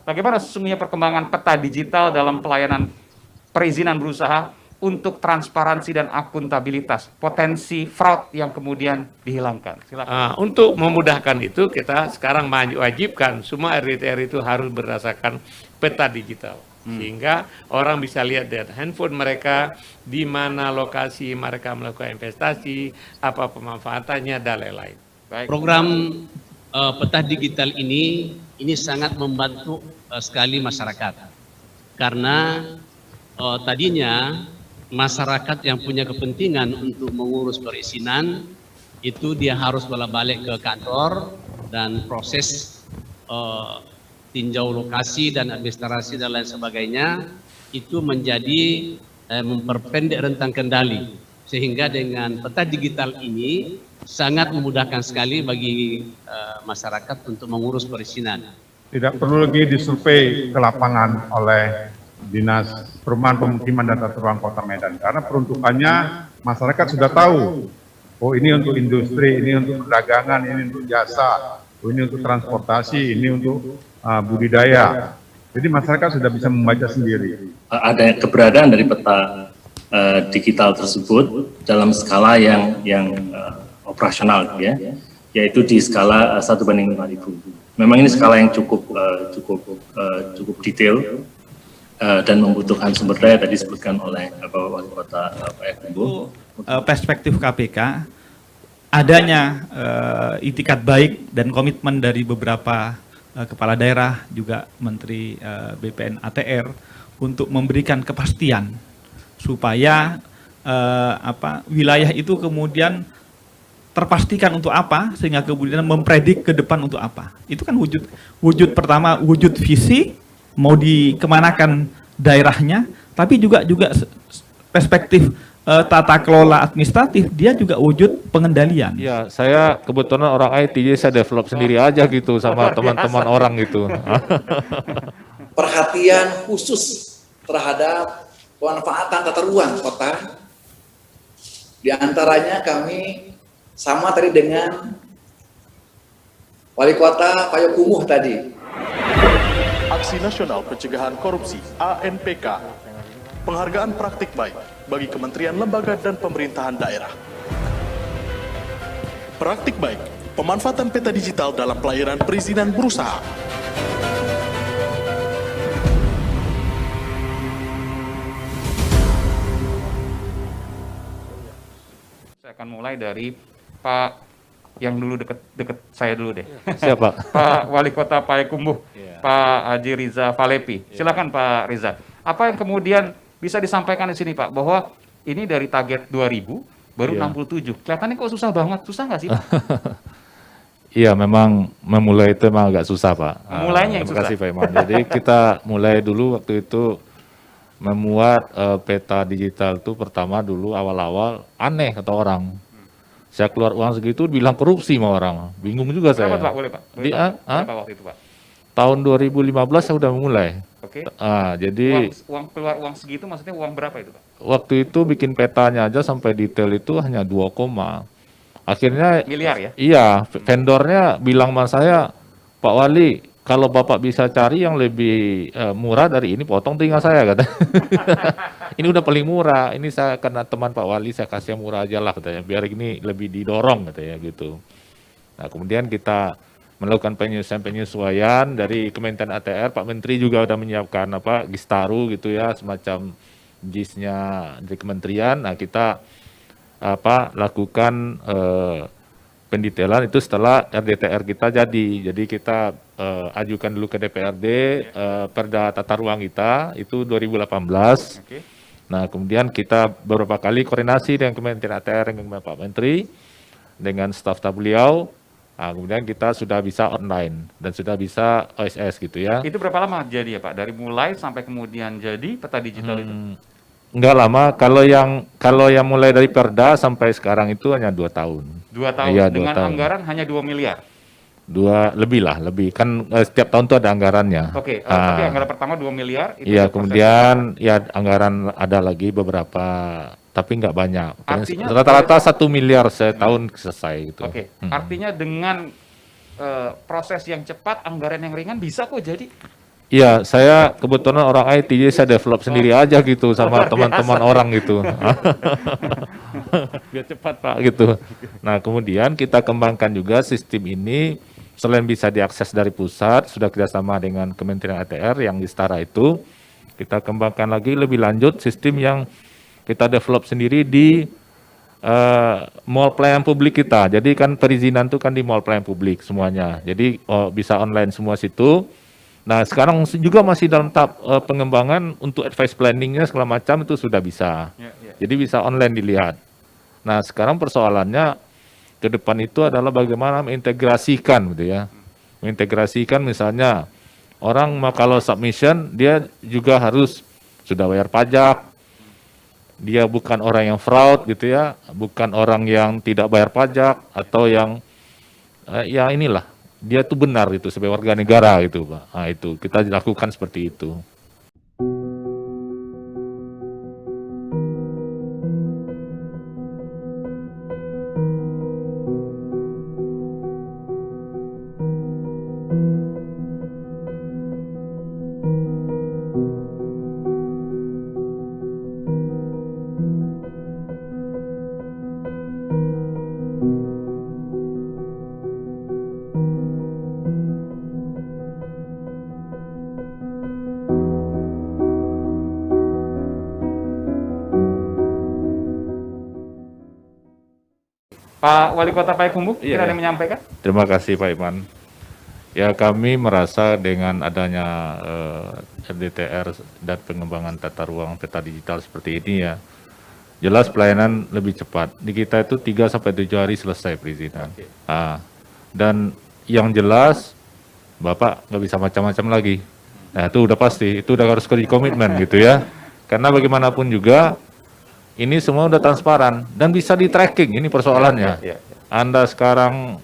bagaimana sesungguhnya perkembangan peta digital dalam pelayanan perizinan berusaha untuk transparansi dan akuntabilitas, potensi fraud yang kemudian dihilangkan. Silakan. Untuk memudahkan itu, kita sekarang wajibkan semua RDTR itu harus berdasarkan peta digital. Sehingga orang bisa lihat dari handphone mereka, di mana lokasi mereka melakukan investasi, apa pemanfaatannya, dan lain-lain. Program peta digital ini sangat membantu sekali masyarakat. Karena tadinya masyarakat yang punya kepentingan untuk mengurus perizinan, itu dia harus bolak-balik ke kantor dan proses tinjau lokasi dan administrasi dan lain sebagainya, itu menjadi memperpendek rentang kendali, sehingga dengan peta digital ini sangat memudahkan sekali bagi masyarakat untuk mengurus perizinan. Tidak perlu lagi disurvei ke lapangan oleh Dinas Perumahan Pemukiman dan Tata Ruang Kota Medan, karena peruntukannya masyarakat sudah tahu. Oh, ini untuk industri, ini untuk perdagangan, ini untuk jasa, oh, ini untuk transportasi, ini untuk budidaya. Jadi masyarakat sudah bisa membaca sendiri. Ada keberadaan dari peta digital tersebut dalam skala yang operasional, ya, yaitu di skala 1:5000. Memang ini skala yang cukup detail dan membutuhkan sumber daya, tadi disebutkan oleh Bapak Wali Kota Pak Yakumbo. Perspektif KPK, adanya itikat baik dan komitmen dari beberapa kepala daerah, juga Menteri BPN ATR, untuk memberikan kepastian supaya wilayah itu kemudian terpastikan untuk apa, sehingga kemudian mempredik ke depan untuk apa. Itu kan wujud pertama, wujud visi, mau dikemanakan daerahnya, tapi juga perspektif tata kelola administratif, dia juga wujud pengendalian. Ya, saya kebetulan orang IT, jadi saya develop sendiri aja gitu sama teman-teman orang gitu. Perhatian khusus terhadap pemanfaatan tata ruang kota. Di antaranya kami sama tadi dengan Wali Kota Payakumbuh tadi. Aksi Nasional Pencegahan Korupsi ANPK, penghargaan praktik baik bagi kementerian, lembaga, dan pemerintahan daerah. Praktik baik, pemanfaatan peta digital dalam pelayanan perizinan berusaha. Saya akan mulai dari Pak yang dulu deket saya dulu deh. Siapa? Pak Wali Kota Payakumbuh, Pak Haji Riza Falepi. Silakan Pak Riza. Apa yang kemudian bisa disampaikan di sini Pak, bahwa ini dari target 2000 baru 67. Kelihatannya kok susah banget, susah nggak sih Pak? Iya, memang memulai itu memang agak susah Pak. Mulainya yang terima kasih susah. Pak Iman. Jadi kita mulai dulu waktu itu memuat peta digital itu pertama dulu awal-awal aneh kata orang. Saya keluar uang segitu bilang korupsi sama orang. Bingung juga saya. Berapa Pak? Boleh Pak? Boleh, berapa waktu itu Pak? Tahun 2015 saya udah memulai. Oke. Jadi Keluar uang segitu maksudnya uang berapa itu Pak? waktu itu bikin petanya aja sampai detail itu hanya 2, akhirnya Miliar ya? iya, vendornya bilang sama saya, Pak Wali, kalau Bapak bisa cari yang lebih murah dari ini, potong telinga saya, kata. Ini udah paling murah, ini saya karena teman Pak Wali, saya kasih yang murah aja lah, katanya, biar ini lebih didorong, katanya gitu. Nah, kemudian kita melakukan penyesuaian dari Kementerian ATR, Pak Menteri juga udah menyiapkan Gistaru gitu ya, semacam JIS-nya dari kementerian. Nah, kita lakukan pendetailan itu setelah RDTR kita jadi. Jadi kita ajukan dulu ke DPRD Perda Tata Ruang kita itu 2018. Oke. Nah, kemudian kita beberapa kali koordinasi dengan Kementerian ATR dengan Pak Menteri, dengan staf-staf beliau. Nah, kemudian kita sudah bisa online dan sudah bisa OSS gitu ya. Itu berapa lama jadi ya Pak? Dari mulai sampai kemudian jadi peta digital itu? Enggak lama. Kalau yang mulai dari Perda sampai sekarang itu hanya 2 tahun. 2 tahun. Iya, 2 dengan tahun. anggaran hanya 2 miliar. Lebih kan setiap tahun tuh ada anggarannya. Oke, tapi anggaran pertama 2 miliar. Itu Iya, proses. kemudian ya anggaran ada lagi beberapa, tapi nggak banyak. Artinya Rata-rata 1 miliar setahun selesai gitu. Oke, artinya dengan proses yang cepat, anggaran yang ringan bisa kok jadi. Iya, saya kebetulan orang IT, jadi saya develop sendiri aja gitu sama teman-teman orang gitu. Biar cepat Pak gitu. Nah kemudian kita kembangkan juga sistem ini, selain bisa diakses dari pusat, sudah kerjasama dengan Kementerian ATR yang di Setara itu, kita kembangkan lagi lebih lanjut sistem yang kita develop sendiri di mall pelayanan publik kita. Jadi kan perizinan itu kan di mall pelayanan publik semuanya. Jadi bisa online semua situ. Nah sekarang juga masih dalam tahap pengembangan untuk advice planningnya segala macam itu sudah bisa. Jadi bisa online dilihat. Nah sekarang persoalannya ke depan itu adalah bagaimana mengintegrasikan gitu ya. Mengintegrasikan misalnya orang kalau submission dia juga harus sudah bayar pajak. Dia bukan orang yang fraud gitu ya, bukan orang yang tidak bayar pajak atau yang ya inilah. Dia tuh benar itu sebagai warga negara gitu Pak. Nah itu kita dilakukan seperti itu. Pak Wali Kota Payakumbuh, Iya, ada ya. yang menyampaikan? Terima kasih Pak Iman. Ya kami merasa dengan adanya RDTR dan pengembangan tata ruang peta digital seperti ini ya, jelas pelayanan lebih cepat. Di kita itu 3-7 hari selesai perizinan. Dan yang jelas Bapak nggak bisa macam-macam lagi. Nah itu udah pasti, itu udah harus komitmen gitu ya. Karena bagaimanapun juga ini semua udah transparan dan bisa di tracking, ini persoalannya. Anda sekarang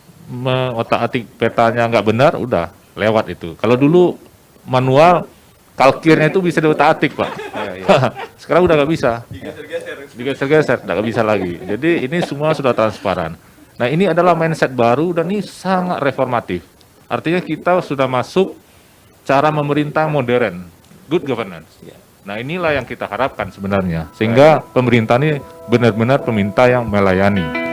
otak-atik petanya nggak benar, udah lewat itu. Kalau dulu manual, kalkirnya itu bisa diotak-atik Pak. Sekarang udah nggak bisa. Digeser-geser, nggak bisa lagi. Jadi ini semua sudah transparan. Nah ini adalah mindset baru dan ini sangat reformatif. Artinya kita sudah masuk cara memerintah modern, good governance. Nah inilah yang kita harapkan sebenarnya, sehingga pemerintah ini benar-benar pemerintah yang melayani.